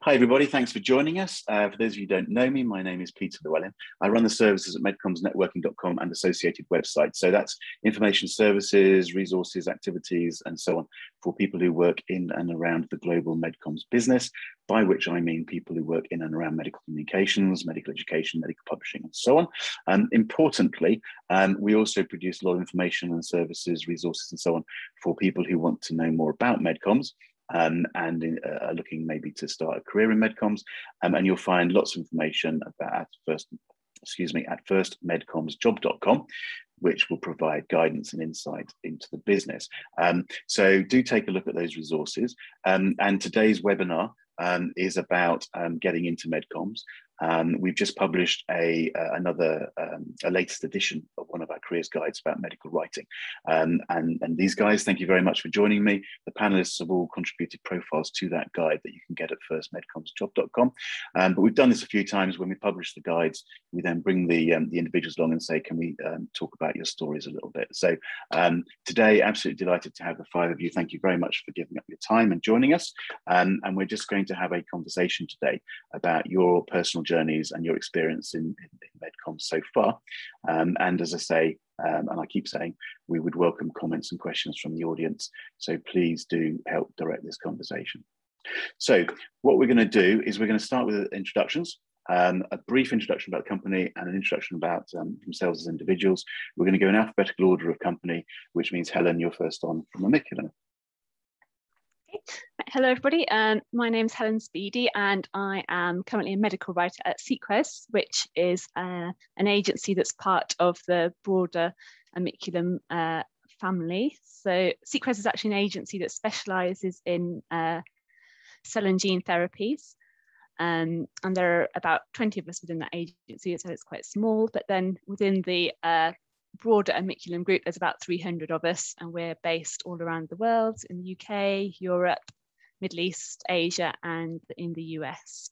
Hi everybody, thanks for joining us. For those of you who don't know me, my name is Peter Llewellyn. I run the services at MedCommsNetworking.com and associated websites. So that's information services, resources, activities, and so on for people who work in and around the global MedComms business, by which I mean people who work in and around medical communications, medical education, medical publishing, and so on. Importantly, we also produce a lot of information and services, resources, and so on for people who want to know more about MedComms. And are looking maybe to start a career in MedComms, and you'll find lots of information about at FirstMedCommsJob.com, which will provide guidance and insight into the business. So do take a look at those resources. And today's webinar is about getting into MedComms. We've just published a latest edition of one of our careers guides about medical writing. And these guys, thank you very much for joining me. The panelists have all contributed profiles to that guide that you can get at FirstMedCommsJob.com. But we've done this a few times. When we publish the guides, we then bring the individuals along and say, can we talk about your stories a little bit? So today, absolutely delighted to have the five of you. Thank you very much for giving up your time and joining us. And we're just going to have a conversation today about your personal journeys and your experience in MedComms so far. And as I say, and I keep saying, we would welcome comments and questions from the audience. So please do help direct this conversation. So what we're going to do is we're going to start with introductions, a brief introduction about the company and an introduction about themselves as individuals. We're going to go in alphabetical order of company, which means Helen, you're first on from AMICULUM. Hello everybody, my name is Helen Speedy and I am currently a medical writer at Sequest, which is an agency that's part of the broader AMICULUM family. So Sequest is actually an agency that specialises in cell and gene therapies, and there are about 20 of us within that agency, so it's quite small, but then within the broader AMICULUM group, there's about 300 of us, and we're based all around the world, in the UK, Europe, Middle East, Asia, and in the US.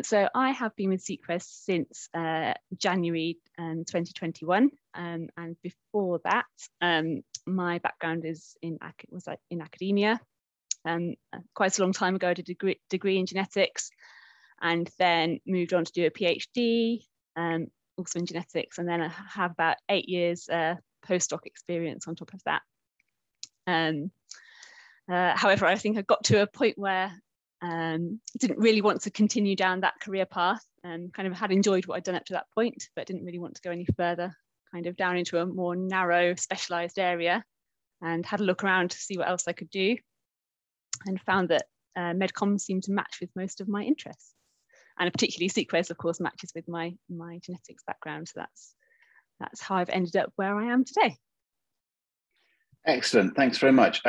So I have been with Sequest since January 2021, and before that, my background was in academia. Quite a long time ago, I did a degree in genetics, and then moved on to do a PhD. Also in genetics, and then I have about 8 years postdoc experience on top of that. However, I think I got to a point where I didn't really want to continue down that career path, and kind of had enjoyed what I'd done up to that point, but didn't really want to go any further, kind of down into a more narrow specialised area, and had a look around to see what else I could do, and found that MedComms seemed to match with most of my interests. And particularly Sequest, of course, matches with my genetics background. So that's how I've ended up where I am today. Excellent, thanks very much.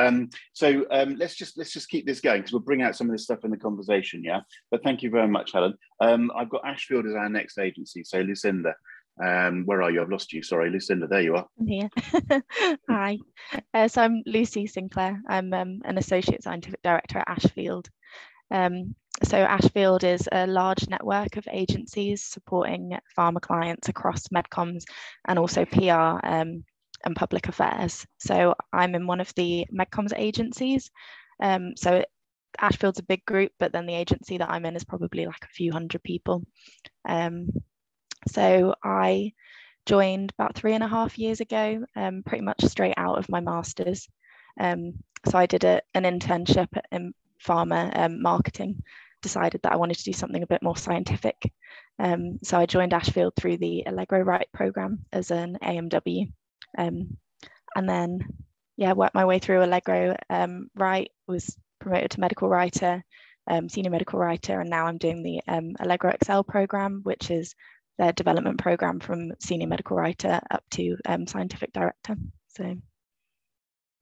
So let's just keep this going, because we'll bring out some of this stuff in the conversation, yeah. But thank you very much, Helen. I've got Ashfield as our next agency. So Lucinda, where are you? I've lost you. Sorry, Lucinda. There you are. I'm here. Hi. So I'm Lucy Sinclair. I'm an associate scientific director at Ashfield. So Ashfield is a large network of agencies supporting pharma clients across MedComms and also PR and public affairs. So I'm in one of the MedComms agencies. So Ashfield's a big group, but then the agency that I'm in is probably like a few hundred people. So I joined about 3.5 years ago, pretty much straight out of my master's. So I did an internship in pharma marketing, decided that I wanted to do something a bit more scientific. So I joined Ashfield through the Allegro Write program as an AMW. And then, yeah, worked my way through Allegro Write, was promoted to medical writer, senior medical writer, and now I'm doing the Allegro Excel program, which is their development program from senior medical writer up to scientific director. So.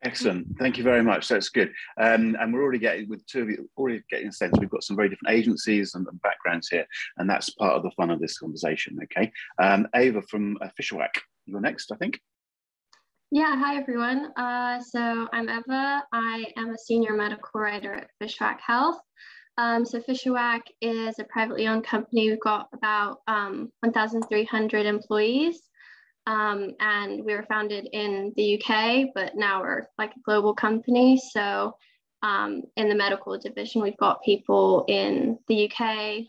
Excellent, thank you very much. That's good. And we're already getting, with two of you, already getting a sense, we've got some very different agencies and backgrounds here, and that's part of the fun of this conversation, okay? Eva from Fishawack, you're next, I think. Yeah, hi everyone. So I'm Eva. I am a senior medical writer at Fishawack Health. So Fishawack is a privately owned company. We've got about 1,300 employees. And we were founded in the UK, but now we're like a global company. So in the medical division, we've got people in the UK,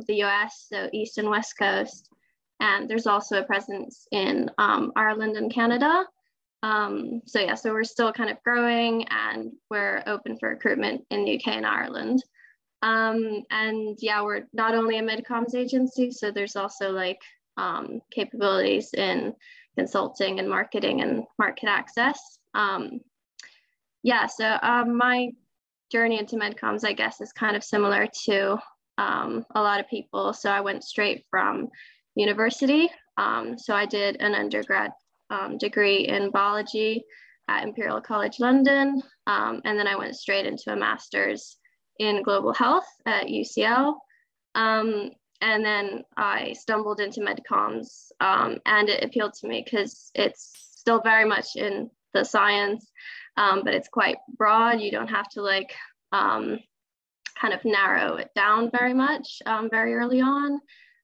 the US, so East and West Coast, and there's also a presence in Ireland and Canada. So we're still kind of growing, and we're open for recruitment in the UK and Ireland. And yeah, we're not only a medcoms agency, so there's also like capabilities in consulting and marketing and market access. My journey into medcoms, I guess, is kind of similar to a lot of people. So I went straight from university. So I did an undergrad degree in biology at Imperial College London, and then I went straight into a master's in global health at UCL. And then I stumbled into medcoms, and it appealed to me because it's still very much in the science, but it's quite broad. You don't have to like kind of narrow it down very much very early on,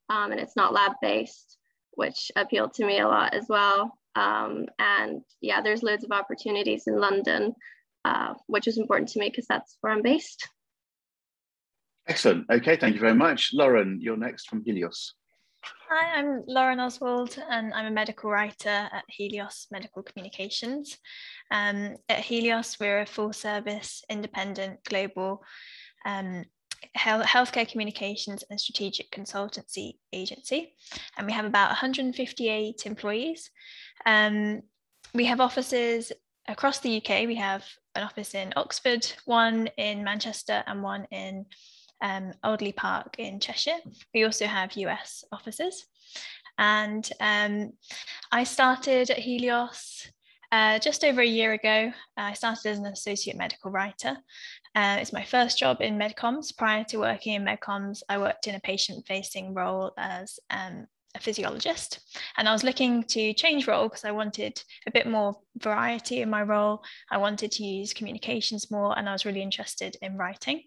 and it's not lab-based, which appealed to me a lot as well. And yeah, there's loads of opportunities in London, which is important to me because that's where I'm based. Excellent. Okay, thank you very much. Lauren, you're next from Helios. Hi, I'm Lauren Oswald, and I'm a medical writer at Helios Medical Communications. At Helios, we're a full-service, independent, global healthcare communications and strategic consultancy agency, and we have about 158 employees. We have offices across the UK. We have an office in Oxford, one in Manchester, and one in Alderley Park in Cheshire. We also have US offices. And I started at Helios just over a year ago. I started as an associate medical writer. It's my first job in medcoms. Prior to working in medcoms, I worked in a patient-facing role as a physiologist, and I was looking to change role because I wanted a bit more variety in my role. I wanted to use communications more, and I was really interested in writing.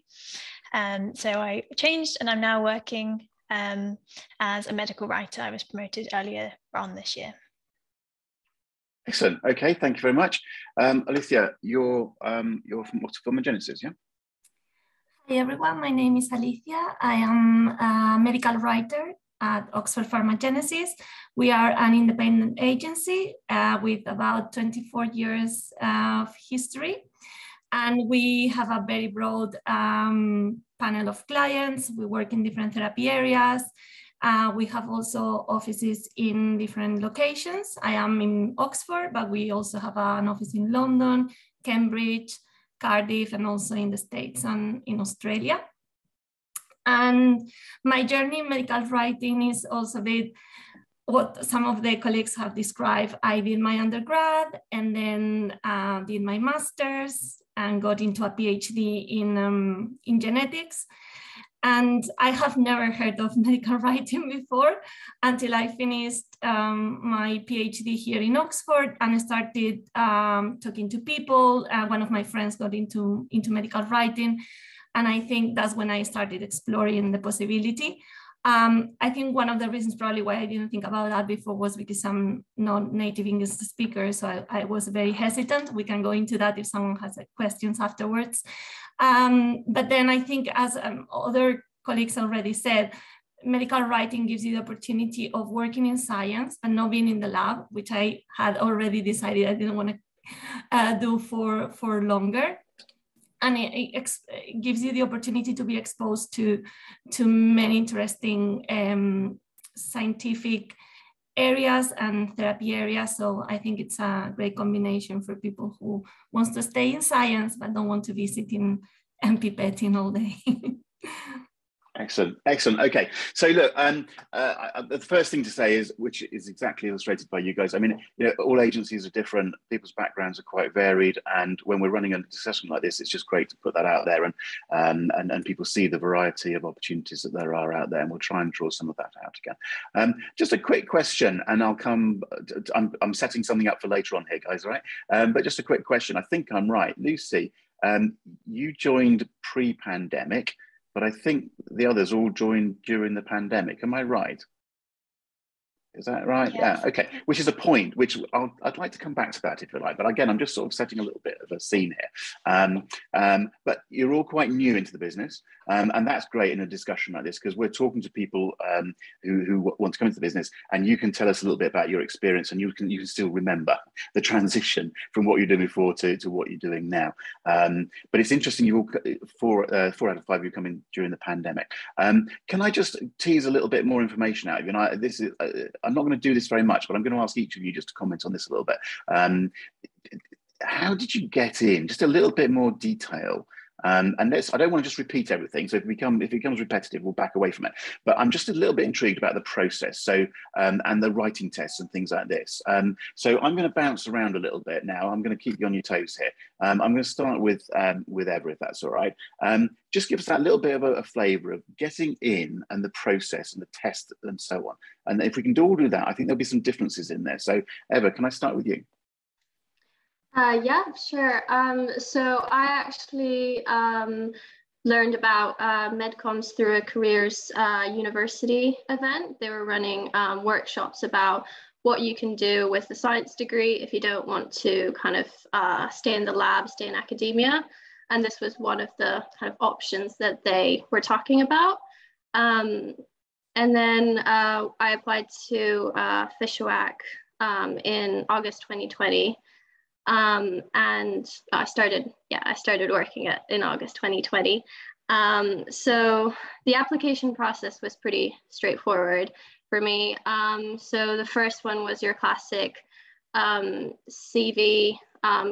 So I changed, and I'm now working as a medical writer. I was promoted earlier on this year. Excellent. Okay, thank you very much. Alicia, you're from FirstMedCommsJob, yeah? Hi everyone, my name is Alicia. I am a medical writer at Oxford PharmaGenesis. We are an independent agency with about 24 years of history. And we have a very broad panel of clients. We work in different therapy areas. We have also offices in different locations. I am in Oxford, but we also have an office in London, Cambridge, Cardiff, and also in the States and in Australia. And my journey in medical writing is also with what some of the colleagues have described. I did my undergrad and then did my master's and got into a PhD in genetics. And I have never heard of medical writing before until I finished my PhD here in Oxford and started talking to people. One of my friends got into medical writing. And I think that's when I started exploring the possibility. I think one of the reasons probably why I didn't think about that before was because I'm not native English speaker, so I was very hesitant. We can go into that if someone has questions afterwards. But then I think, as other colleagues already said, medical writing gives you the opportunity of working in science and not being in the lab, which I had already decided I didn't want to do for longer. And it gives you the opportunity to be exposed to many interesting scientific areas and therapy areas. So I think it's a great combination for people who wants to stay in science but don't want to be sitting and pipetting all day. Excellent, excellent. Okay, so look, the first thing to say is, which is exactly illustrated by you guys. I mean, you know, all agencies are different. People's backgrounds are quite varied, and when we're running a discussion like this, it's just great to put that out there, and people see the variety of opportunities that there are out there, and we'll try and draw some of that out again. Just a quick question, and I'll come. I'm setting something up for later on here, guys. All right, but just a quick question. I think I'm right, Lucy. You joined pre-pandemic, but I think the others all joined during the pandemic. Am I right? Is that right? Yes. Yeah. Okay. Which is a point which I'd like to come back to that if you like. But again, I'm just sort of setting a little bit of a scene here. But you're all quite new into the business, and that's great in a discussion like this because we're talking to people who want to come into the business, and you can tell us a little bit about your experience, and you can still remember the transition from what you're doing before to what you're doing now. But it's interesting. You all 4 out of 5 of you come in during the pandemic. Can I just tease a little bit more information out of you? And I'm not going to do this very much, but I'm going to ask each of you just to comment on this a little bit. How did you get in? Just a little bit more detail. And I don't want to just repeat everything. So if it becomes repetitive, we'll back away from it. But I'm just a little bit intrigued about the process. So and the writing tests and things like this. So I'm going to bounce around a little bit now. I'm going to keep you on your toes here. I'm going to start with Eva, if that's all right. Just give us that little bit of a flavour of getting in and the process and the test and so on. And if we can all do that, I think there'll be some differences in there. So Eva, can I start with you? Yeah, sure. So I actually learned about MedComms through a careers university event. They were running workshops about what you can do with a science degree if you don't want to kind of stay in the lab, stay in academia. And this was one of the kind of options that they were talking about. And then I applied to Fishawack in August 2020. And I started working in August 2020. So the application process was pretty straightforward for me. So the first one was your classic CV,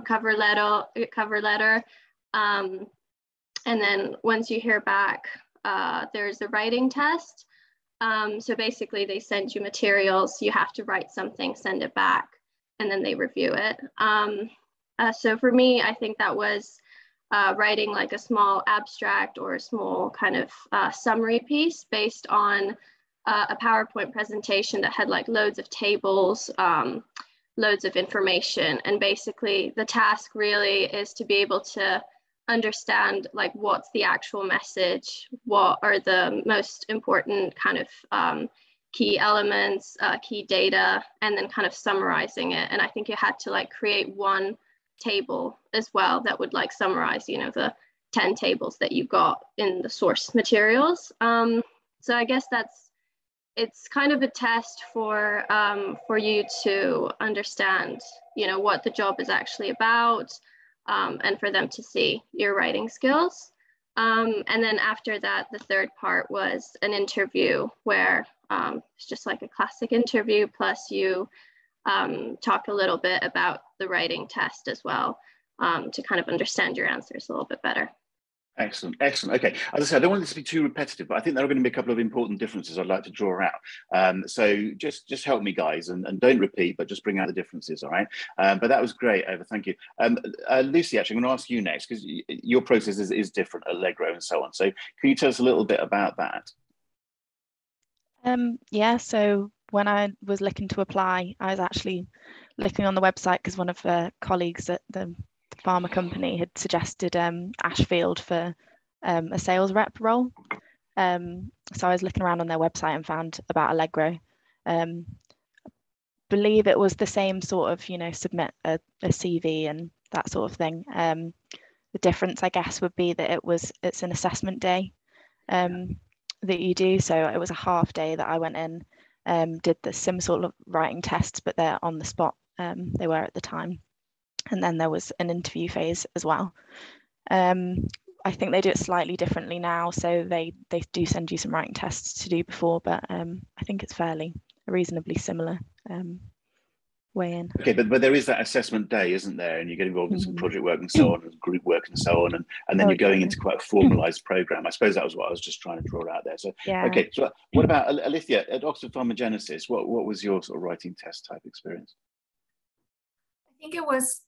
cover letter. And then once you hear back, there's a writing test. So basically they send you materials, you have to write something, send it back, and then they review it. So for me, I think that was writing like a small abstract or a small kind of summary piece based on a PowerPoint presentation that had like loads of tables, loads of information. And basically the task really is to be able to understand like what's the actual message, what are the most important kind of key elements, key data, and then kind of summarizing it. And I think you had to like create one table as well that would like summarize, you know, the 10 tables that you got in the source materials. So I guess it's kind of a test for you to understand, you know, what the job is actually about, and for them to see your writing skills. And then after that, the third part was an interview where it's just like a classic interview, plus you talk a little bit about the writing test as well, to kind of understand your answers a little bit better. Excellent, excellent. Okay, as I said, I don't want this to be too repetitive, but I think there are going to be a couple of important differences I'd like to draw out. So just help me, guys, and don't repeat, but just bring out the differences, all right? But that was great, Eva, thank you. Lucy, actually, I'm going to ask you next, because your process is different, Allegro and so on. So can you tell us a little bit about that? Yeah, so when I was looking to apply, I was actually looking on the website because one of the colleagues at the pharma company had suggested Ashfield for a sales rep role. So I was looking around on their website and found about Allegro. Believe it was the same sort of, you know, submit a CV and that sort of thing. The difference, I guess, would be that it's an assessment day that you do. So it was a half day that I went in, did the same sort of writing tests, but they're on the spot. They were at the time. And then there was an interview phase as well. I think they do it slightly differently now. So they do send you some writing tests to do before, but I think it's fairly reasonably similar way in. Okay, but there is that assessment day, isn't there? And you get involved in some project work and so on, and group work and so on, and then you're going into quite a formalised programme. I suppose that was what I was just trying to draw out there. So, yeah. Okay, so what about Alicia at Oxford PharmaGenesis? What was your sort of writing test type experience? I think it was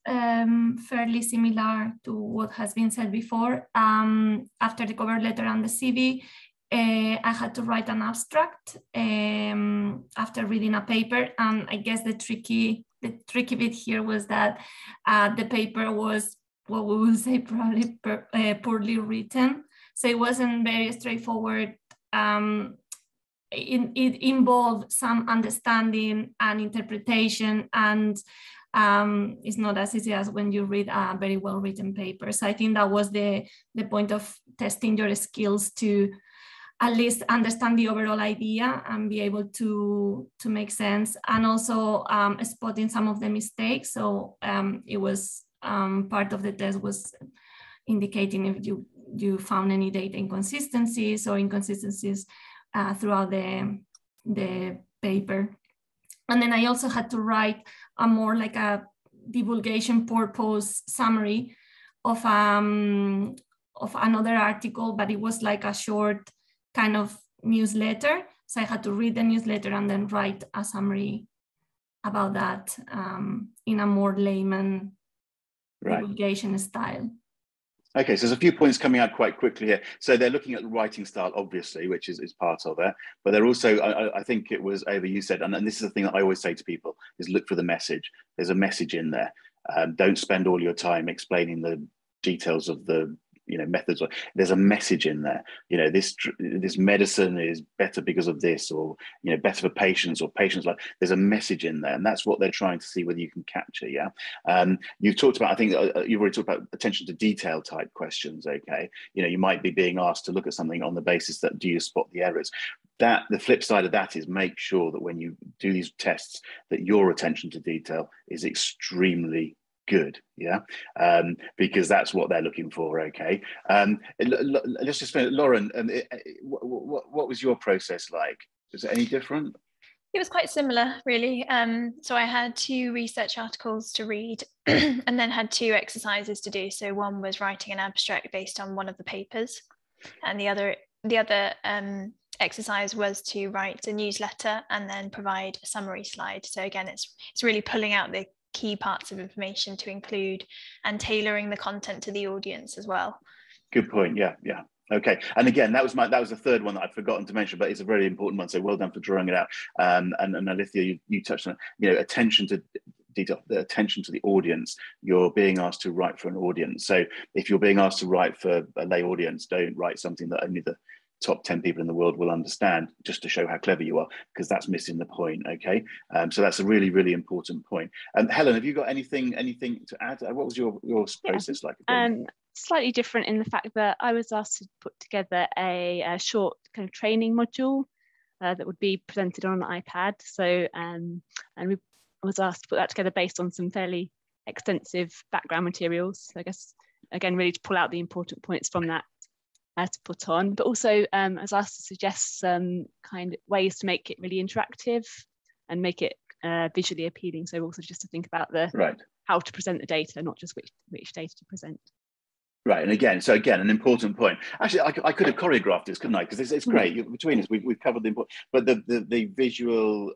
fairly similar to what has been said before. After the cover letter and the CV, I had to write an abstract after reading a paper, and I guess the tricky bit here was that the paper was, what we would say, probably poorly written. So it wasn't very straightforward it involved some understanding and interpretation, and it's not as easy as when you read a very well written paper. So I think that was the point of testing your skills to at least understand the overall idea and be able to make sense, and also spotting some of the mistakes. So it was part of the test was indicating if you found any data inconsistencies or inconsistencies throughout the paper. And then I also had to write a more like a divulgation purpose summary of another article, but it was like a short kind of newsletter. So I had to read the newsletter and then write a summary about that in a more layman divulgation style. Okay, so there's a few points coming out quite quickly here. So they're looking at the writing style, obviously, which is part of it. But they're also, I think it was Eva, you said, and this is the thing that I always say to people, is look for the message. There's a message in there. Don't spend all your time explaining the details of the methods. There's a message in there. This medicine is better because of this, or better for patients, or patients like. There's a message in there, and that's what they're trying to see whether you can capture. Yeah. You've talked about. I think you've already talked about attention to detail type questions. Okay. You might be being asked to look at something on the basis that do you spot the errors. That the flip side of that is make sure that when you do these tests that your attention to detail is extremely good, yeah, because that's what they're looking for. Okay, let's just finish. Lauren, what was your process like? Was it any different? It was quite similar, really. So I had 2 research articles to read and then had 2 exercises to do. So one was writing an abstract based on one of the papers, and the other exercise was to write a newsletter and then provide a summary slide. So again, it's really pulling out the key parts of information to include and tailoring the content to the audience as well. Good point. Yeah. Okay. And again, that was the third one that I'd forgotten to mention, but it's a very important one. So well done for drawing it out. And Litia, you touched on attention to detail, the attention to the audience. You're being asked to write for an audience. So if you're being asked to write for a lay audience, don't write something that only the top 10 people in the world will understand, just to show how clever you are, because that's missing the point. Okay, so that's a really, really important point. Helen, have you got anything to add? What was your process like? Slightly different in the fact that I was asked to put together a short kind of training module that would be presented on an iPad. So and I was asked to put that together based on some fairly extensive background materials. So I guess again, really to pull out the important points from that to put on, but also I was asked to suggest some kind of ways to make it really interactive and make it visually appealing. So also just to think about how to present the data, not just which data to present. Right, and again, an important point. Actually, I could have choreographed this, couldn't I? Because it's great. Between us, we've covered the important, but the visual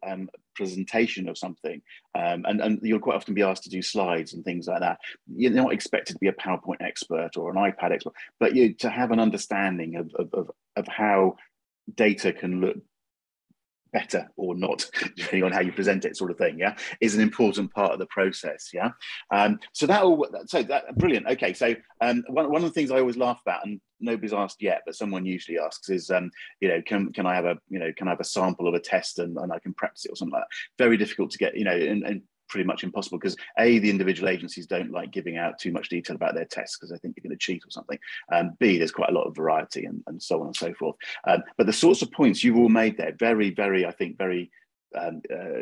presentation of something, and you'll quite often be asked to do slides and things like that. You're not expected to be a PowerPoint expert or an iPad expert, but to have an understanding of how data can look better or not, depending on how you present it, sort of thing, yeah, is an important part of the process, yeah. So brilliant. Okay, so one of the things I always laugh about, and nobody's asked yet, but someone usually asks, is can I have a sample of a test and I can practice it or something like that. Very difficult to get, and pretty much impossible, because the individual agencies don't like giving out too much detail about their tests because they think you're going to cheat or something. B, there's quite a lot of variety and so on and so forth. But the sorts of points you've all made there, very, very, I think, very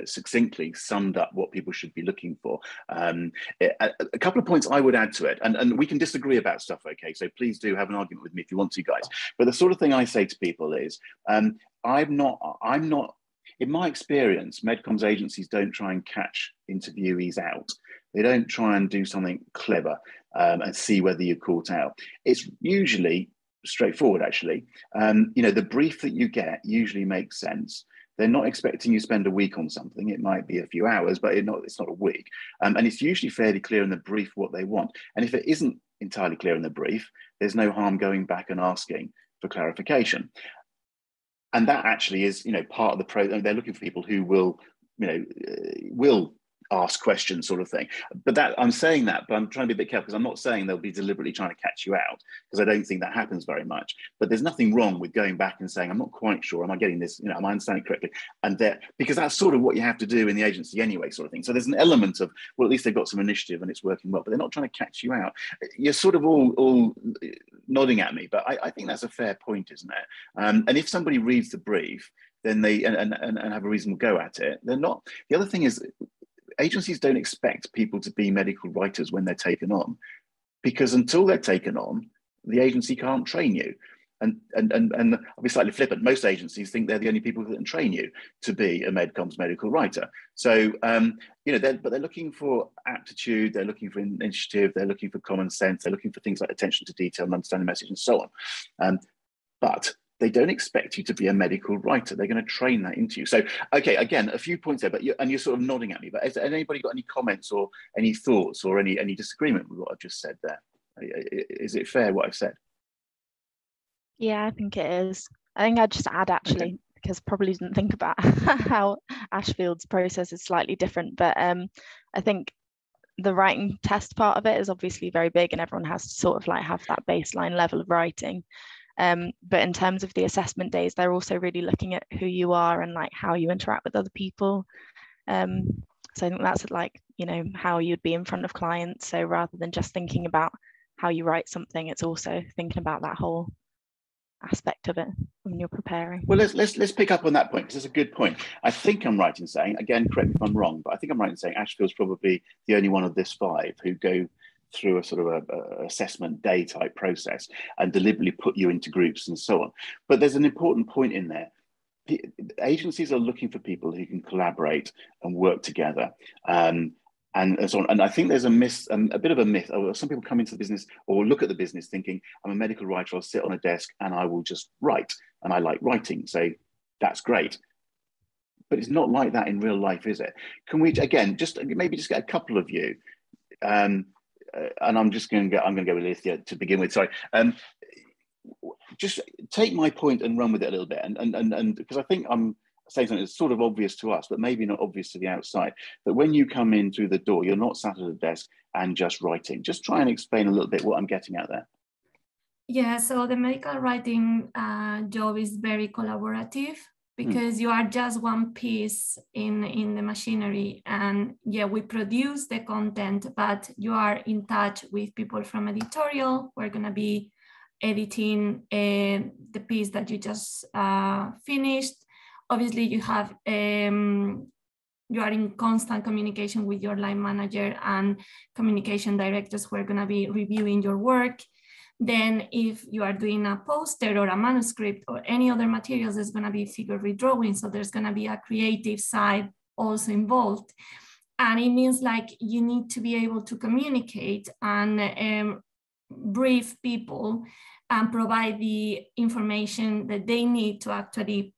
succinctly summed up what people should be looking for. A couple of points I would add to it, and we can disagree about stuff, okay, so please do have an argument with me if you want to, guys. But the sort of thing I say to people is, I'm not, in my experience, medcoms agencies don't try and catch interviewees out. They don't try and do something clever and see whether you're caught out. It's usually straightforward, actually. The brief that you get usually makes sense. They're not expecting you to spend a week on something. It might be a few hours, but it's not a week. And it's usually fairly clear in the brief what they want. And if it isn't entirely clear in the brief, there's no harm going back and asking for clarification. And that actually is, part of the they're looking for people who will ask questions sort of thing. But that, I'm saying that, but I'm trying to be a bit careful, because I'm not saying they'll be deliberately trying to catch you out, because I don't think that happens very much. But there's nothing wrong with going back and saying, I'm not quite sure, am I getting this, am I understanding correctly? And that, because that's sort of what you have to do in the agency anyway, sort of thing. So there's an element of, well, at least they've got some initiative and it's working well, but they're not trying to catch you out. You're sort of all nodding at me, but I think that's a fair point, isn't it? And if somebody reads the brief, then they and have a reasonable go at it, they're not. The other thing is, agencies don't expect people to be medical writers when they're taken on, because until they're taken on, the agency can't train you. And I'll be slightly flippant, most agencies think they're the only people that can train you to be a MedComms medical writer. So, but they're looking for aptitude, they're looking for initiative, they're looking for common sense, they're looking for things like attention to detail and understanding the message and so on. But they don't expect you to be a medical writer. They're going to train that into you. So, okay, again, a few points there, but you're sort of nodding at me. But has anybody got any comments or any thoughts or any disagreement with what I've just said there? Is it fair what I've said? Yeah, I think it is. I think I'd just add, actually, okay, because probably didn't think about how Ashfield's process is slightly different. But I think the writing test part of it is obviously very big, and everyone has to sort of like have that baseline level of writing. But in terms of the assessment days, they're also really looking at who you are and like how you interact with other people. So I think that's like, how you'd be in front of clients. So rather than just thinking about how you write something, it's also thinking about that whole aspect of it when you're preparing. Well, let's pick up on that point, because it's a good point. I think I'm right in saying, again, correct me if I'm wrong, but I think I'm right in saying Ashfield's probably the only one of this 5 who go through a sort of a assessment day type process and deliberately put you into groups and so on. But there's an important point in there. Agencies are looking for people who can collaborate and work together. And so on. And I think there's a bit of a myth. Some people come into the business or look at the business thinking, I'm a medical writer, I'll sit on a desk and I will just write. And I like writing, so that's great. But it's not like that in real life, is it? Can we, again, maybe just get a couple of you, and I'm going to go with Litia to begin with. Sorry. Just take my point and run with it a little bit. And because I think I'm saying something that's sort of obvious to us, but maybe not obvious to the outside, that when you come in through the door, you're not sat at a desk and just writing. Just try and explain a little bit what I'm getting at there. Yeah, so the medical writing job is very collaborative, because you are just one piece in the machinery. And yeah, we produce the content, but you are in touch with people from editorial. We're going to be editing the piece that you just finished. Obviously, you have you are in constant communication with your line manager and communication directors who are going to be reviewing your work. Then if you are doing a poster or a manuscript or any other materials, there's going to be figure redrawing. So there's going to be a creative side also involved. And it means like you need to be able to communicate and brief people and provide the information that they need to actually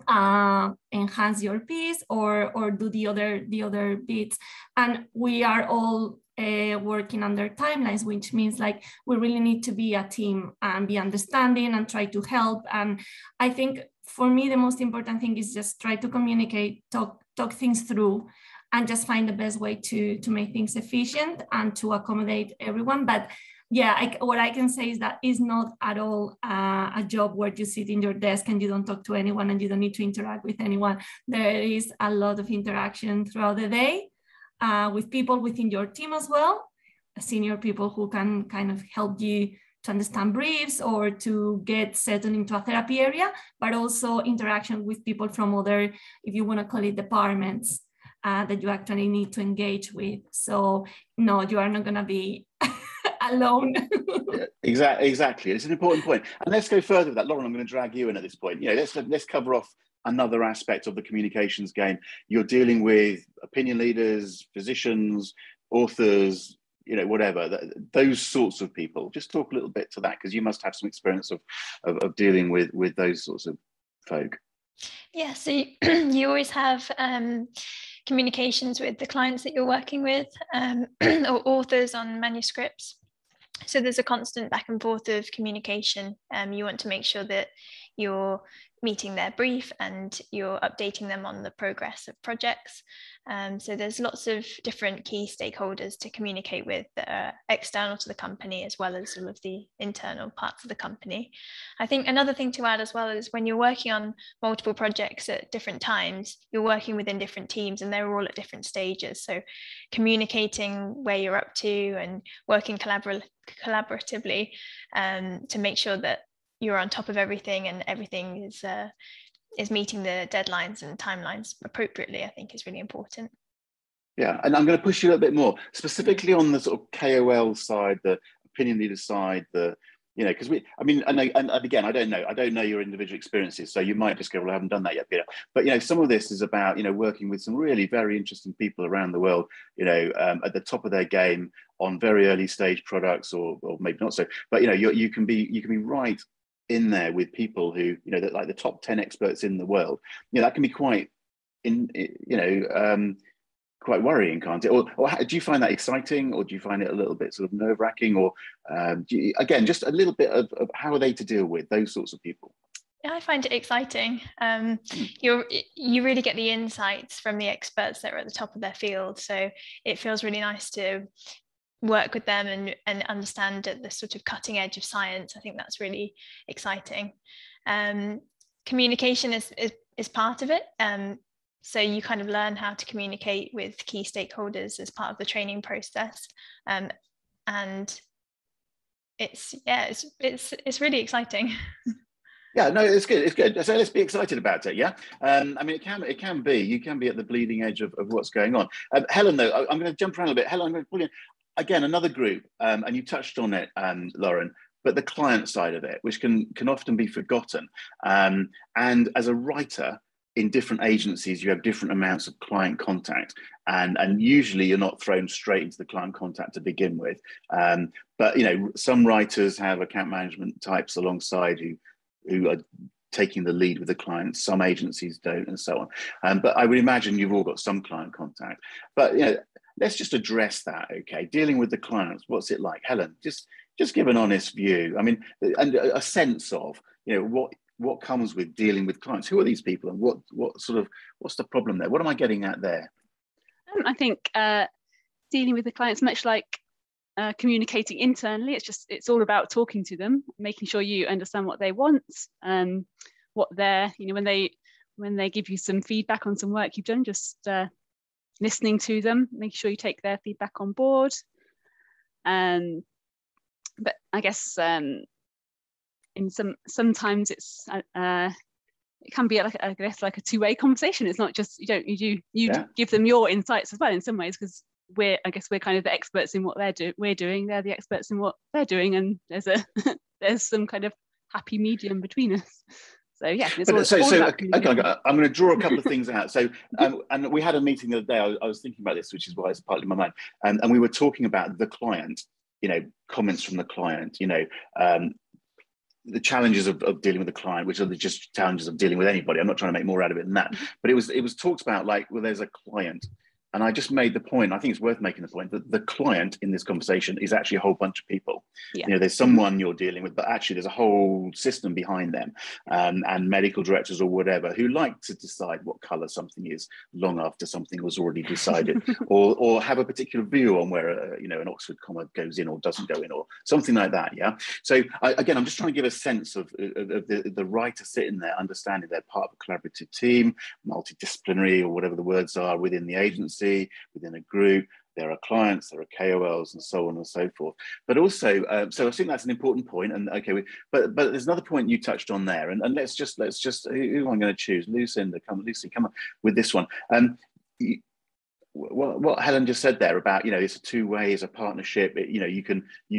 enhance your piece or do the other bits. And we are all working under timelines, which means like we really need to be a team and be understanding and try to help. And I think for me, the most important thing is just try to communicate, talk things through, and just find the best way to make things efficient and to accommodate everyone. But yeah, what I can say is that it's not at all a job where you sit in your desk and you don't talk to anyone and you don't need to interact with anyone. There is a lot of interaction throughout the day with people within your team as well, senior people who can kind of help you to understand briefs or to get settled into a therapy area, but also interaction with people from other, if you want to call it, departments that you actually need to engage with. So no, you are not going to be alone. Exactly. It's an important point. And let's go further with that. Lauren, I'm going to drag you in at this point. Let's cover off another aspect of the communications game. You're dealing with opinion leaders, physicians, authors, whatever, those sorts of people. Just talk a little bit to that, because you must have some experience of dealing with those sorts of folk. Yeah, so you always have communications with the clients that you're working with, or authors on manuscripts. So there's a constant back and forth of communication. You want to make sure that you're meeting their brief and you're updating them on the progress of projects. So there's lots of different key stakeholders to communicate with that are external to the company, as well as all of the internal parts of the company. I think another thing to add as well is when you're working on multiple projects at different times, you're working within different teams and they're all at different stages. So communicating where you're up to and working collaboratively to make sure that you're on top of everything and everything is meeting the deadlines and timelines appropriately, I think is really important. Yeah, and I'm going to push you a little bit more, specifically on the sort of KOL side, the opinion leader side, because and again, I don't know your individual experiences, so you might just go, well, I haven't done that yet, Peter. But some of this is about working with some really very interesting people around the world, at the top of their game on very early stage products, or maybe not so. But you can be right in there with people who like the top 10 experts in the world. That can be quite quite worrying, can't it? Or do you find that exciting, or do you find it a little bit sort of nerve-wracking, or again, just a little bit of how are they to deal with those sorts of people? Yeah, I find it exciting. You really get the insights from the experts that are at the top of their field, so it feels really nice to work with them and understand at the sort of cutting edge of science. I think that's really exciting. Communication is part of it. So you kind of learn how to communicate with key stakeholders as part of the training process. And it's really exciting. Yeah, no, it's good. It's good. So let's be excited about it. Yeah, it can be. You can be at the bleeding edge of what's going on. Helen, though, I'm going to jump around a bit. Helen, I'm going to pull you in. Again, another group, and you touched on it, Lauren, but the client side of it, which can often be forgotten. And as a writer in different agencies, you have different amounts of client contact, and usually you're not thrown straight into the client contact to begin with. But some writers have account management types alongside who are taking the lead with the clients. Some agencies don't, and so on. But I would imagine you've all got some client contact. But let's just address that, okay? Dealing with the clients, what's it like? Helen, just give an honest view. I mean, and a sense of, what comes with dealing with clients. Who are these people, and what's the problem there? What am I getting at there? I think dealing with the clients, much like communicating internally, it's all about talking to them, making sure you understand what they want, what they're, when they give you some feedback on some work you've done, just listening to them, making sure you take their feedback on board. But I guess sometimes it's it can be like a two-way conversation. It's not just you give them your insights as well in some ways, because we're kind of the experts in what we're doing. They're the experts in what they're doing, and there's some kind of happy medium between us. So yeah, okay, I'm going to draw a couple of things out. So and we had a meeting the other day. I was thinking about this, which is why it's partly in my mind. And we were talking about the client, comments from the client, the challenges of dealing with the client, which are just challenges of dealing with anybody. I'm not trying to make more out of it than that. But it was talked about like, well, there's a client. And I just made the point, I think it's worth making the point, that the client in this conversation is actually a whole bunch of people. Yeah. There's someone you're dealing with, but actually there's a whole system behind them, and medical directors or whatever who like to decide what colour something is long after something was already decided, or have a particular view on where an Oxford comma goes in or doesn't go in, or something like that. Yeah. So again, I'm just trying to give a sense of the writer sitting there, understanding they're part of a collaborative team, multidisciplinary, or whatever the words are within the agency. Within a group, there are clients, there are KOLs, and so on and so forth. But also, so I think that's an important point. And okay, but there's another point you touched on there, and let's just who am I going to choose? Lucinda, Lucy, come on with this one. What Helen just said there about it's a two-way, it's a partnership. You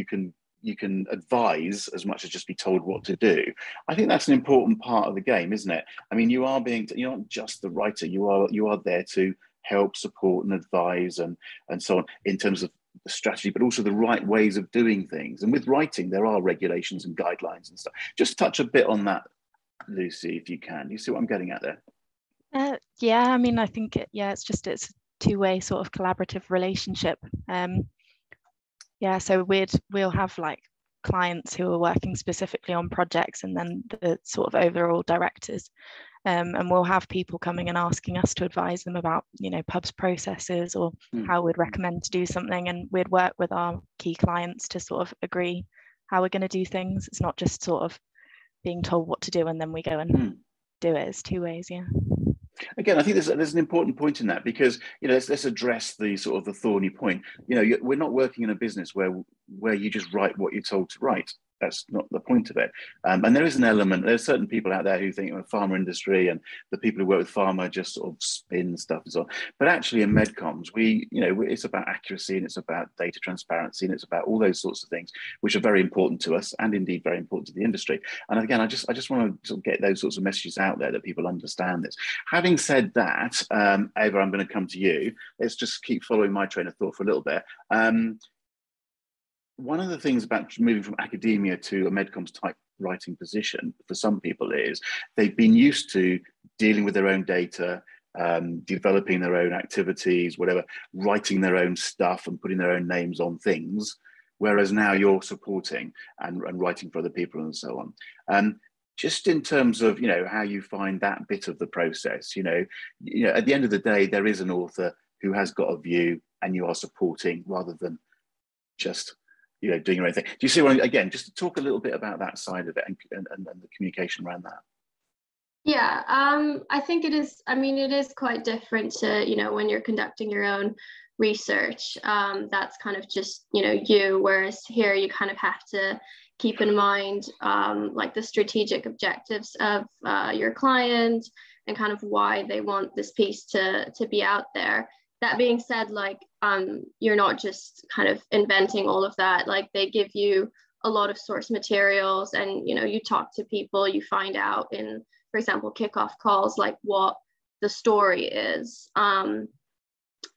can advise as much as just be told what to do. I think that's an important part of the game, isn't it? I mean, you're not just the writer. You are there to help, support, and advise, and so on, in terms of the strategy, but also the right ways of doing things. And with writing, there are regulations and guidelines and stuff. Just touch a bit on that, Lucy, if you can. You see what I'm getting at there? Yeah, I mean, I think it's a two-way sort of collaborative relationship. So we'll have like clients who are working specifically on projects, and then the sort of overall directors. And we'll have people coming and asking us to advise them about, you know, pubs processes or how we'd recommend to do something. And we'd work with our key clients to sort of agree how we're going to do things. It's not just sort of being told what to do and then we go and do it. It's two ways, yeah. Again, I think there's an important point in that, because, you know, let's address the sort of the thorny point. You know, we're not working in a business where you just write what you're told to write. That's not the point of it. And there is an element, there's certain people out there who think the pharma industry and the people who work with pharma just sort of spin stuff and so on. But actually in medcoms, it's about accuracy, and it's about data transparency, and it's about all those sorts of things, which are very important to us and indeed very important to the industry. And again, I just want to sort of get those sorts of messages out there that people understand this. Having said that, Eva, I'm going to come to you. Let's just keep following my train of thought for a little bit. One of the things about moving from academia to a medcoms type writing position for some people is they've been used to dealing with their own data, developing their own activities, whatever, writing their own stuff and putting their own names on things, whereas now you're supporting and writing for other people and so on. Just in terms of, you know, how you find that bit of the process, you know, at the end of the day, there is an author who has got a view and you are supporting rather than just, you know, doing your own thing. Do you see what, again, just to talk a little bit about that side of it and the communication around that? Yeah, I think it is, I mean, it is quite different to, you know, when you're conducting your own research, that's kind of just, you know, whereas here you kind of have to keep in mind like the strategic objectives of your client and kind of why they want this piece to be out there. That being said, like, you're not just kind of inventing all of that. Like, they give you a lot of source materials, and, you know, you talk to people, you find out in, for example, kickoff calls, like what the story is. And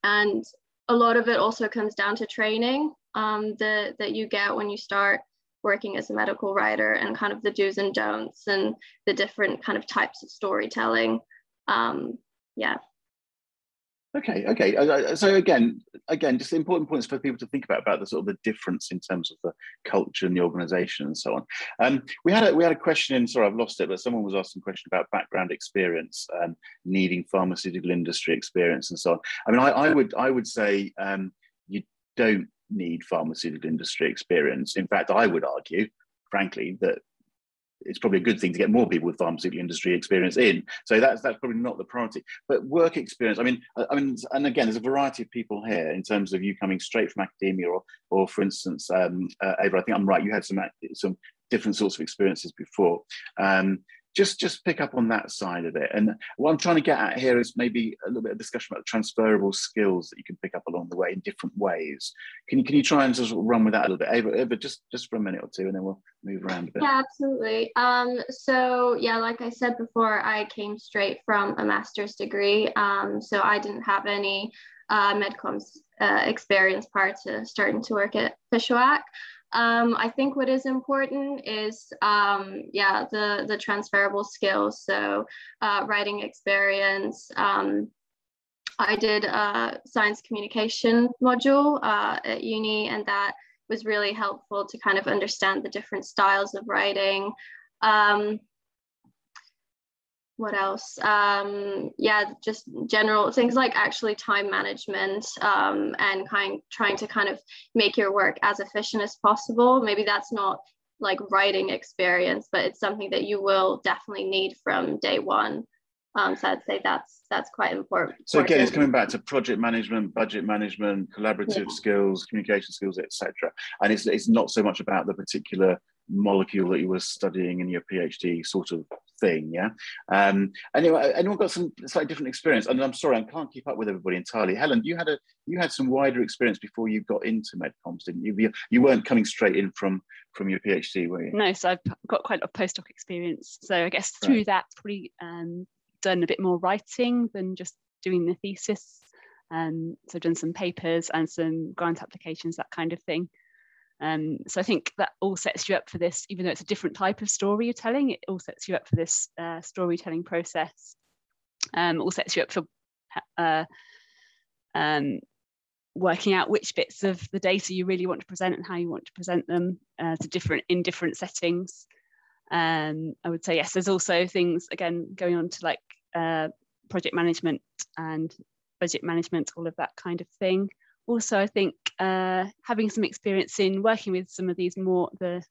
a lot of it also comes down to training that you get when you start working as a medical writer, and kind of the do's and don'ts and the different kind of types of storytelling. Yeah. Okay. So again, just important points for people to think about the sort of the difference in terms of the culture and the organisation and so on. We had a question in. Sorry, I've lost it, but someone was asking a question about background experience, needing pharmaceutical industry experience and so on. I mean, I would say you don't need pharmaceutical industry experience. In fact, I would argue, frankly, that it's probably a good thing to get more people with pharmaceutical industry experience in. So that's probably not the priority. But work experience, I mean, and again, there's a variety of people here in terms of you coming straight from academia, or for instance, Eva, I think I'm right, you had some different sorts of experiences before. Just pick up on that side of it. And what I'm trying to get at here is maybe a little bit of discussion about the transferable skills that you can pick up along the way in different ways. Can you try and just run with that a little bit, Eva, just for a minute or two, and then we'll move around a bit. Yeah, absolutely. So yeah, like I said before, I came straight from a master's degree. So I didn't have any medcoms experience prior to starting to work at Fishawack. I think what is important is, the transferable skills. So writing experience. I did a science communication module at uni, and that was really helpful to kind of understand the different styles of writing. What else? Just general things like actually time management, and trying to kind of make your work as efficient as possible. Maybe that's not like writing experience, but it's something that you will definitely need from day one. So I'd say that's quite important. So again, it's coming back to project management, budget management, collaborative skills, communication skills, etc. And it's not so much about the particular molecule that you were studying in your PhD sort of thing, yeah. Anyway, anyone got some slightly different experience? And I'm sorry, I can't keep up with everybody entirely. Helen, you had some wider experience before you got into medcoms, didn't you? You weren't coming straight in from your PhD, were you? No, so I've got quite a lot of postdoc experience. So I guess through that, probably done a bit more writing than just doing the thesis. So I've done some papers and some grant applications, that kind of thing. So I think that all sets you up for this, even though it's a different type of story you're telling, it all sets you up for this storytelling process. All sets you up for working out which bits of the data you really want to present and how you want to present them in different settings. I would say, yes, there's also things, again, going on to like project management and budget management, all of that kind of thing. Also, I think having some experience in working with some of these the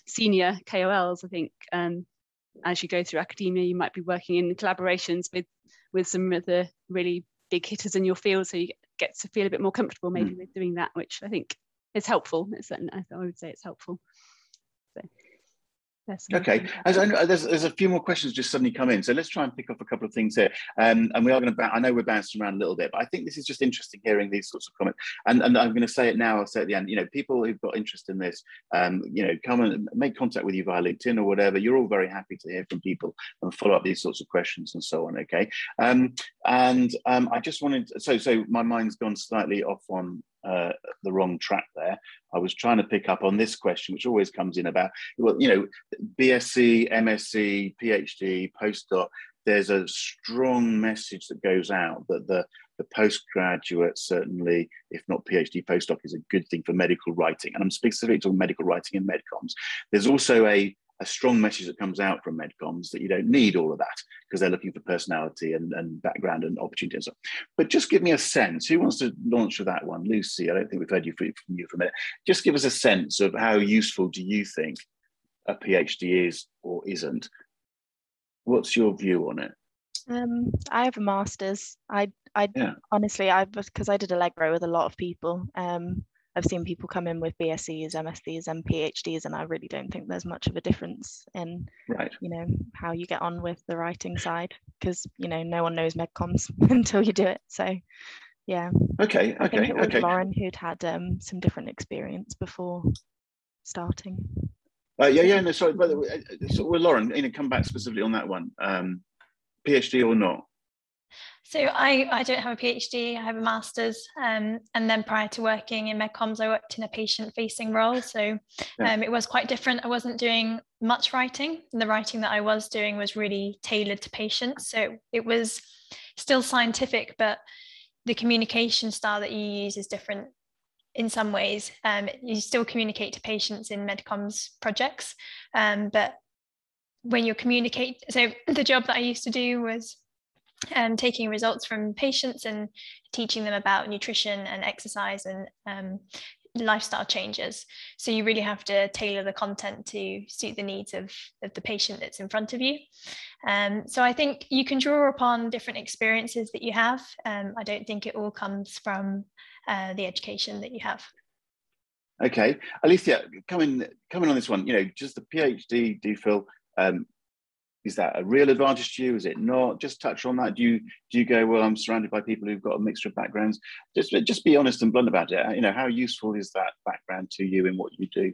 senior KOLs, I think as you go through academia, you might be working in collaborations with some of the really big hitters in your field, so you get to feel a bit more comfortable maybe with doing that, which I think is helpful. I would say it's helpful. So, okay, there's a few more questions just suddenly come in, so let's try and pick up a couple of things here. And we are going to, I know we're bouncing around a little bit, but I think this is just interesting hearing these sorts of comments. And I'm going to say it now, I'll say it at the end. You know, people who've got interest in this, you know, come and make contact with you via LinkedIn or whatever. You're all very happy to hear from people and follow up these sorts of questions and so on. Okay, I just wanted, so my mind's gone slightly off on the wrong track there. I was trying to pick up on this question, which always comes in about, well, you know, BSc, MSc, PhD, postdoc. There's a strong message that goes out that the postgraduate, certainly, if not PhD, postdoc, is a good thing for medical writing. And I'm specifically talking medical writing in medcoms. There's also a strong message that comes out from medcoms that you don't need all of that because they're looking for personality and background and opportunity and so on. But just give me a sense. Who wants to launch with that one? Lucy, I don't think we've heard from you for a minute. Just give us a sense of how useful do you think a PhD is or isn't? What's your view on it? I have a master's. Honestly, because I did Allegro with a lot of people. I've seen people come in with BScs, MScs, and PhDs, and I really don't think there's much of a difference in, you know, how you get on with the writing side, because, you know, no one knows medcoms until you do it. So, yeah. Okay. I think it was Lauren who'd had some different experience before starting. No, sorry, by the way, well, Lauren, you know, come back specifically on that one. PhD or not? So I don't have a PhD, I have a master's, and then prior to working in medcoms, I worked in a patient-facing role. So it was quite different. I wasn't doing much writing. The writing that I was doing was really tailored to patients. So it was still scientific, but the communication style that you use is different in some ways. You still communicate to patients in medcoms projects, but when you communicate, so the job that I used to do was taking results from patients and teaching them about nutrition and exercise and lifestyle changes. So you really have to tailor the content to suit the needs of the patient that's in front of you. So I think you can draw upon different experiences that you have. I don't think it all comes from the education that you have. Okay, Alicia, coming on this one, you know, just the PhD, do you feel, is that a real advantage to you? Is it not? Just touch on that. Do you go, well, I'm surrounded by people who've got a mixture of backgrounds? Just be honest and blunt about it. You know, how useful is that background to you in what you do?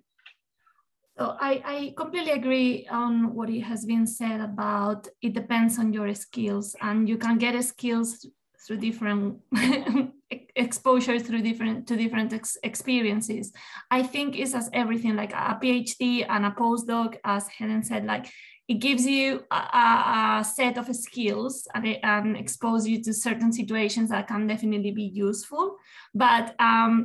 So I completely agree on what it has been said about it depends on your skills, and you can get skills through different exposure to different experiences. I think it's as everything, like a PhD and a postdoc, as Helen said, like it gives you a set of skills and expose you to certain situations that can definitely be useful. But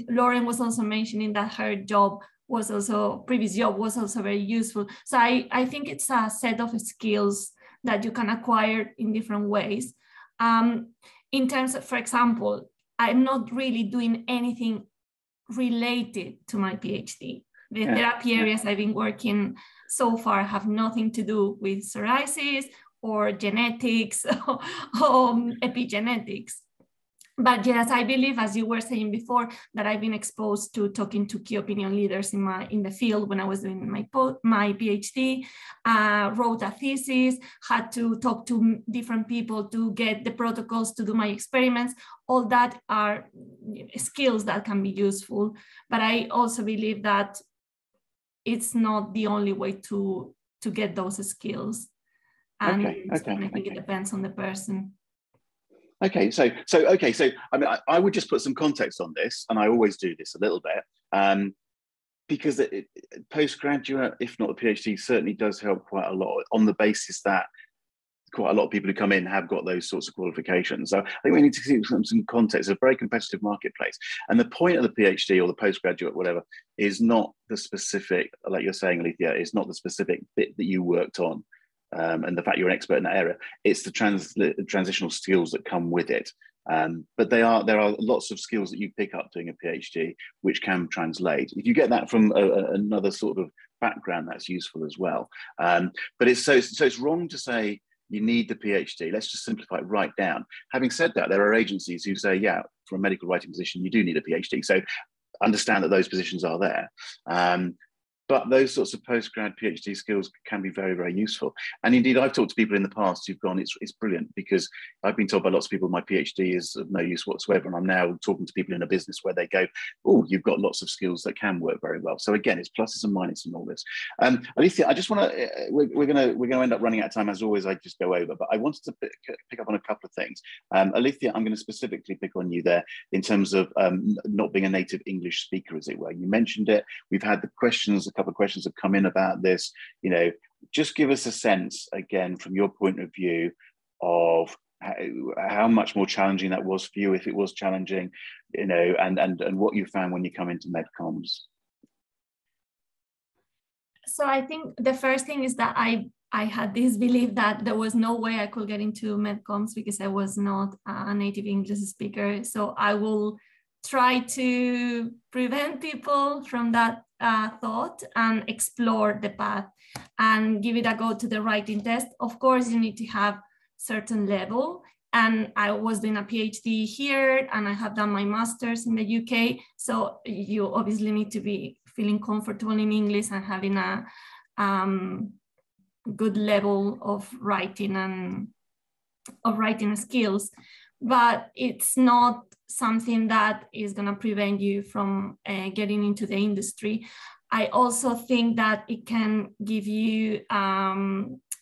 Lauren was also mentioning that her previous job was also very useful. So I think it's a set of skills that you can acquire in different ways. In terms of, for example, I'm not really doing anything related to my PhD. The therapy areas I've been working so far have nothing to do with psoriasis or genetics or epigenetics. But yes, I believe, as you were saying before, that I've been exposed to talking to key opinion leaders in the field when I was doing my PhD, wrote a thesis, had to talk to different people to get the protocols to do my experiments. All that are skills that can be useful. But I also believe that it's not the only way to get those skills. And I think it depends on the person. Okay, so I mean, I would just put some context on this, and I always do this a little bit, because postgraduate, if not a PhD, certainly does help quite a lot on the basis that quite a lot of people who come in have got those sorts of qualifications. So I think we need to see some context. It's a very competitive marketplace. And the point of the PhD or the postgraduate, whatever, is not the specific, like you're saying, Litia, it's not the specific bit that you worked on and the fact you're an expert in that area. It's the transitional skills that come with it. But there are lots of skills that you pick up doing a PhD, which can translate. If you get that from another sort of background, that's useful as well. But it's wrong to say you need the PhD. Let's just simplify it right down. Having said that, there are agencies who say, yeah, for a medical writing position, you do need a PhD. So understand that those positions are there. But those sorts of postgrad PhD skills can be very, very useful. And indeed, I've talked to people in the past who've gone, it's brilliant, because I've been told by lots of people my PhD is of no use whatsoever. And I'm now talking to people in a business where they go, oh, you've got lots of skills that can work very well. So again, it's pluses and minuses in all this. Alicia, I just want to, we're going to end up running out of time. As always, I just go over, but I wanted to pick up on a couple of things. Alicia, I'm going to specifically pick on you there in terms of not being a native English speaker, as it were. You mentioned it. We've had the questions, a couple of questions have come in about this. You know, just give us a sense again from your point of view of how much more challenging that was for you, if it was challenging, you know, and what you found when you come into medcoms. So I think the first thing is that I had this belief that there was no way I could get into medcoms because I was not a native English speaker. So I will try to prevent people from that thought and explore the path and give it a go to the writing test. Of course, you need to have certain level. And I was doing a PhD here and I have done my master's in the UK. So you obviously need to be feeling comfortable in English and having a good level of writing and skills. But it's not something that is going to prevent you from getting into the industry. I also think that it can give you,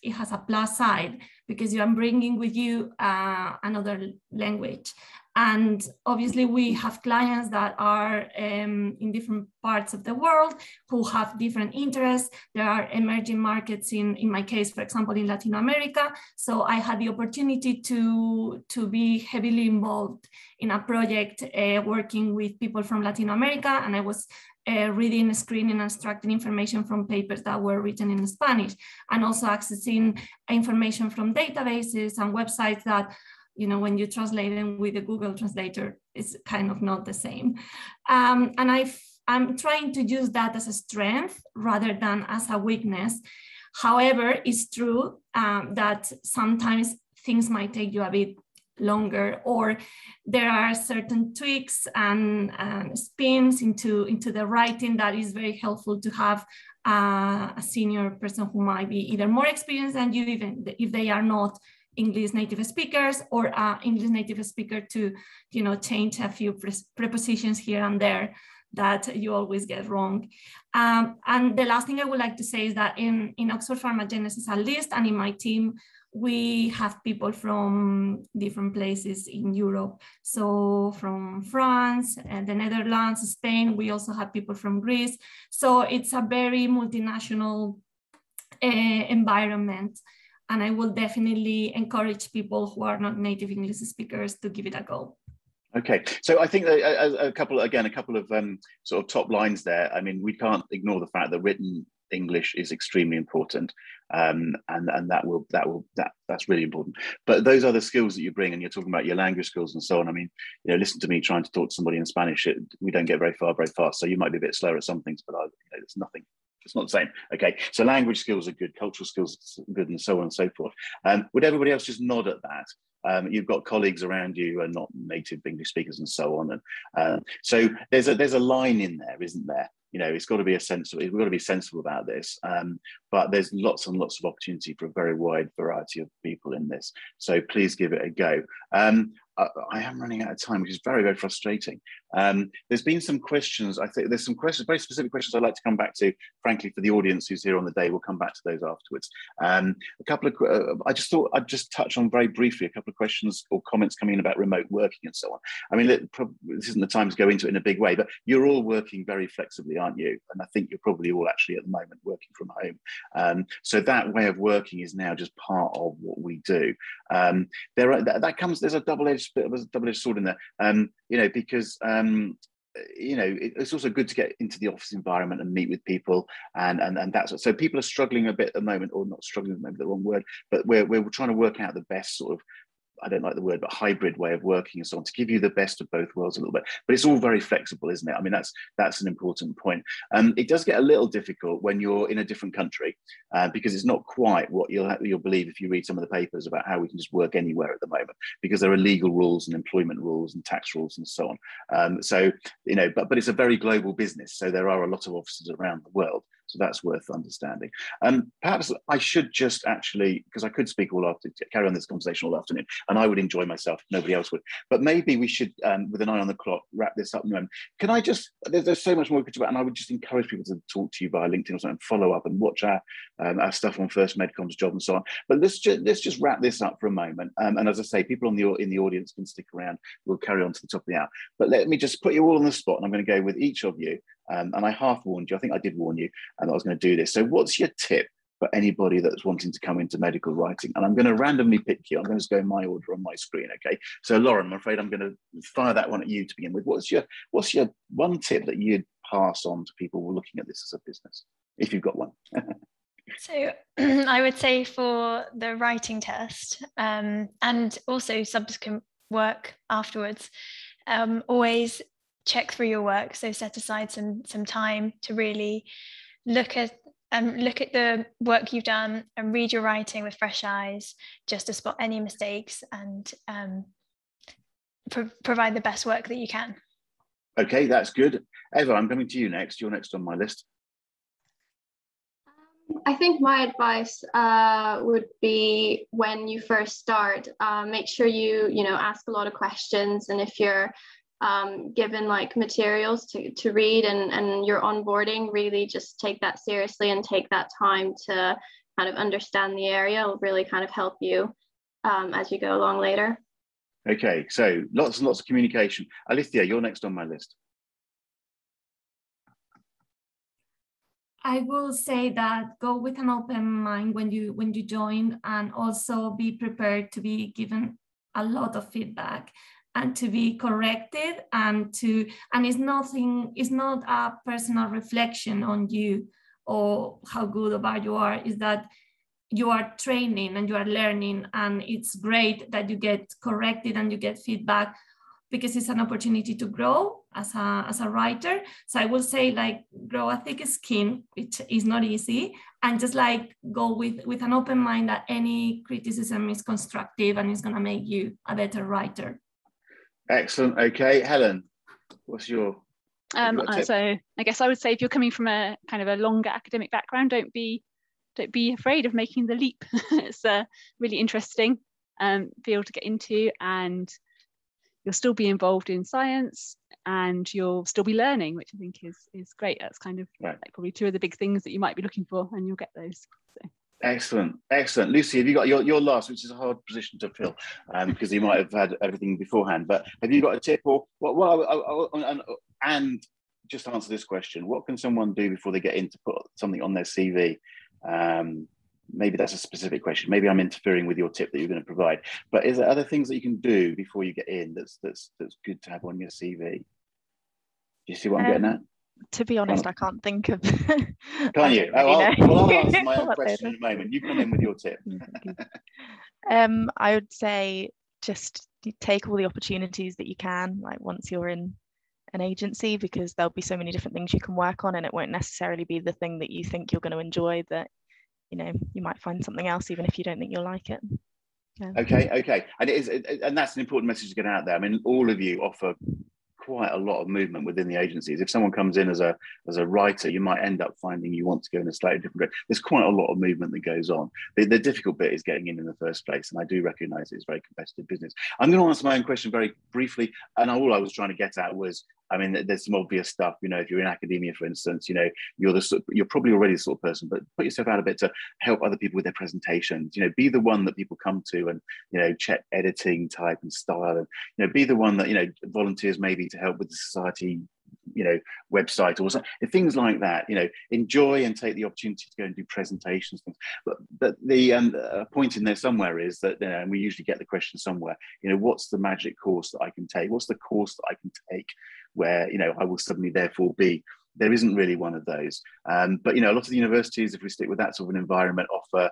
it has a plus side because you are bringing with you another language. And obviously we have clients that are in different parts of the world who have different interests. There are emerging markets in my case, for example, in Latin America. So I had the opportunity to be heavily involved in a project working with people from Latin America. And I was reading, screening, and extracting information from papers that were written in Spanish, and also accessing information from databases and websites that, you know, when you translate them with a Google translator, it's kind of not the same. And I'm trying to use that as a strength rather than as a weakness. However, it's true that sometimes things might take you a bit longer, or there are certain tweaks and spins into the writing that is very helpful to have a senior person who might be either more experienced than you, even if they are not English native speakers, or English native speaker to, you know, change a few prepositions here and there that you always get wrong. And the last thing I would like to say is that in Oxford PharmaGenesis, at least, and in my team, we have people from different places in Europe. So from France, and the Netherlands, Spain, we also have people from Greece. So it's a very multinational environment. And I will definitely encourage people who are not native English speakers to give it a go. Okay, so I think a couple of sort of top lines there. I mean, we can't ignore the fact that written English is extremely important, and that's really important. But those other skills that you bring, and you're talking about your language skills and so on. I mean, you know, listen to me trying to talk to somebody in Spanish. We don't get very far very fast. So you might be a bit slower at some things, but it's nothing. It's not the same. Okay, so language skills are good, cultural skills are good, and so on and so forth. Would everybody else just nod at that? You've got colleagues around you who are not native English speakers and so on, and so there's a line in there, isn't there? You know, it's got to be we've got to be sensible about this. But there's lots and lots of opportunity for a very wide variety of people in this. So please give it a go. I am running out of time, which is very, very frustrating. There's been some questions. I think there's some questions, very specific questions I'd like to come back to. Frankly, for the audience who's here on the day, we'll come back to those afterwards. A couple of, I just thought I'd just touch on very briefly a couple of questions or comments coming in about remote working and so on. I mean, this isn't the time to go into it in a big way, but you're all working very flexibly, aren't you? And I think you're probably all actually at the moment working from home. So that way of working is now just part of what we do. There's a double-edged sword in there, because it's also good to get into the office environment and meet with people, and that's so people are struggling a bit at the moment, or not struggling, maybe the wrong word, but we're trying to work out the best sort of, I don't like the word, but hybrid way of working and so on, to give you the best of both worlds a little bit. But it's all very flexible, isn't it? I mean, that's an important point. It does get a little difficult when you're in a different country, because it's not quite what you'll believe if you read some of the papers about how we can just work anywhere at the moment, because there are legal rules and employment rules and tax rules and so on. But it's a very global business, so there are a lot of offices around the world. So that's worth understanding. Perhaps I should just actually, because I could speak carry on this conversation all afternoon, and I would enjoy myself, nobody else would. But maybe we should, with an eye on the clock, wrap this up. Can I just, there's so much more we could talk about, and I would just encourage people to talk to you via LinkedIn or something, follow up and watch our stuff on FirstMedCommsJob and so on. But let's just wrap this up for a moment. And as I say, people in the audience can stick around. We'll carry on to the top of the hour. But let me just put you all on the spot, and I'm going to go with each of you. And I half warned you, I think I did warn you, and I was going to do this. So what's your tip for anybody that's wanting to come into medical writing? And I'm going to randomly pick you. I'm going to just go in my order on my screen, okay? So Lauren, I'm afraid I'm going to fire that one at you to begin with. What's your one tip that you'd pass on to people who are looking at this as a business, if you've got one? So I would say for the writing test, and also subsequent work afterwards, always check through your work. So set aside some time to really look at the work you've done and read your writing with fresh eyes, just to spot any mistakes and provide the best work that you can. Okay, that's good. Eva, I'm coming to you next. You're next on my list. I think my advice would be, when you first start, make sure you ask a lot of questions, and if you're given like materials to read and you're onboarding, really just take that seriously and take that time to kind of understand the area. It'll really kind of help you as you go along later. Okay, so lots and lots of communication. Alicia, you're next on my list. I will say that go with an open mind when you join, and also be prepared to be given a lot of feedback and to be corrected, and it's not a personal reflection on you or how good or bad you are. Is that you are training and you are learning, and it's great that you get corrected and you get feedback, because it's an opportunity to grow as a writer. So I will say, like, grow a thick skin, which is not easy, and just like go with an open mind that any criticism is constructive and it's gonna make you a better writer. Excellent. Okay, Helen, what's your tip? So I guess I would say, if you're coming from a kind of a longer academic background, don't be afraid of making the leap. It's a really interesting field to get into, and you'll still be involved in science and you'll still be learning, which I think is great. That's kind of like probably two of the big things that you might be looking for, and you'll get those. So. Excellent. Lucy, have you got your last, which is a hard position to fill, because you might have had everything beforehand, but have you got a tip, or and just answer this question: what can someone do before they get in to put something on their CV? Maybe that's a specific question. Maybe I'm interfering with your tip that you're going to provide, but is there other things that you can do before you get in that's good to have on your CV? Do you see what I'm getting at? To be honest, I can't think of. Can't you? I'll answer my own question in a moment. You come in with your tip. I would say just take all the opportunities that you can, like once you're in an agency, because there'll be so many different things you can work on, and it won't necessarily be the thing that you think you're going to enjoy. That you might find something else even if you don't think you'll like it. Yeah. Okay, and that's an important message to get out there. I mean, all of you offer quite a lot of movement within the agencies. If someone comes in as a writer, you might end up finding you want to go in a slightly different direction. There's quite a lot of movement that goes on. The difficult bit is getting in the first place, and I do recognise it's very competitive business. I'm going to answer my own question very briefly, and all I was trying to get at was, I mean, there's some obvious stuff. If you're in academia, for instance, you're probably already the sort of person, but put yourself out a bit to help other people with their presentations. Be the one that people come to and check editing, type, and style, and be the one that volunteers maybe to help with the society website or something, things like that. Enjoy and take the opportunity to go and do presentations, things. But the point in there somewhere is that, and we usually get the question somewhere, what's the magic course that I can take? What's the course that I can take where, I will suddenly therefore be? There isn't really one of those. But, a lot of the universities, if we stick with that sort of an environment, offer,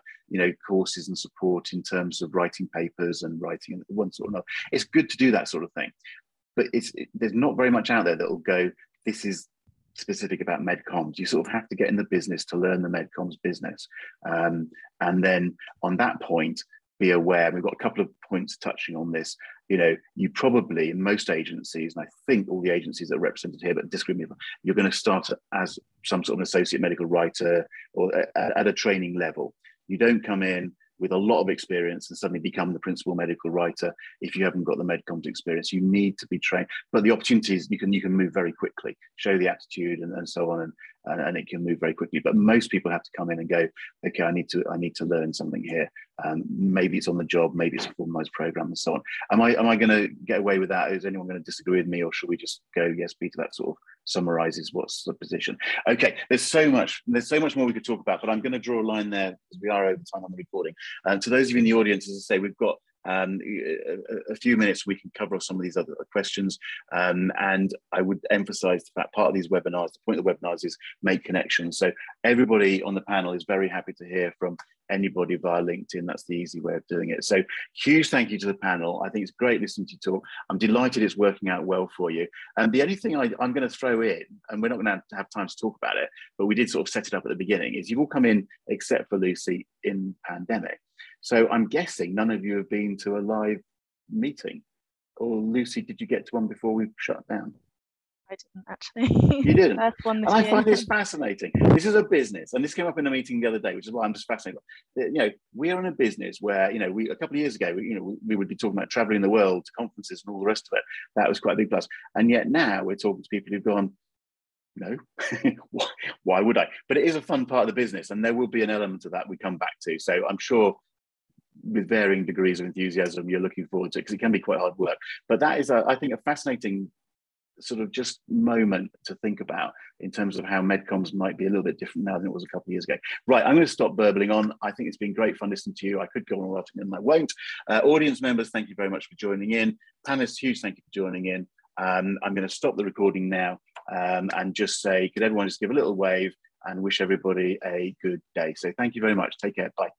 courses and support in terms of writing papers and writing one sort of another. It's good to do that sort of thing. But there's not very much out there that will go, this is specific about medcoms. You sort of have to get in the business to learn the medcoms business. And then on that point, be aware, we've got a couple of points touching on this. You probably, in most agencies, and I think all the agencies that are represented here, but disagree with me, you're going to start as some sort of an associate medical writer or at a training level. You don't come in with a lot of experience and suddenly become the principal medical writer if you haven't got the medcoms experience. You need to be trained, but the opportunities, you can move very quickly, show the aptitude and so on, and it can move very quickly. But most people have to come in and go, okay, I need to learn something here. Maybe it's on the job, maybe it's a formalized program and so on. Am I going to get away with that? Is anyone going to disagree with me, or should we just go, yes, Peter, that sort of summarizes what's the position? Okay, there's so much more we could talk about, but I'm going to draw a line there because we are over time on the recording. To those of you in the audience, as I say, we've got a few minutes we can cover off some of these other questions, and I would emphasize the fact part of these webinars, the point of the webinars is make connections. So everybody on the panel is very happy to hear from anybody via LinkedIn. That's the easy way of doing it. So huge thank you to the panel. I think it's great listening to you talk. I'm delighted it's working out well for you. And the only thing I'm going to throw in, and we're not going to have time to talk about it, but we did sort of set it up at the beginning, is you've all come in, except for Lucy, in pandemic. So I'm guessing none of you have been to a live meeting. Or Lucy, did you get to one before we shut down? I didn't actually. You didn't? First one this and year. I find this fascinating. This is a business, and this came up in a meeting the other day, which is why I'm just fascinated. We are in a business where, a couple of years ago, we would be talking about traveling the world to conferences and all the rest of it. That was quite a big plus. And yet now we're talking to people who've gone, no, why would I? But it is a fun part of the business, and there will be an element of that we come back to. So I'm sure with varying degrees of enthusiasm, you're looking forward to it, because it can be quite hard work. But that is, I think, a fascinating sort of just moment to think about in terms of how medcoms might be a little bit different now than it was a couple of years ago. Right, I'm going to stop burbling on. I think it's been great fun listening to you. I could go on a lot and I won't. Audience members, thank you very much for joining in. Panelists, huge thank you for joining in. I'm going to stop the recording now and just say, could everyone just give a little wave and wish everybody a good day. So thank you very much. Take care. Bye.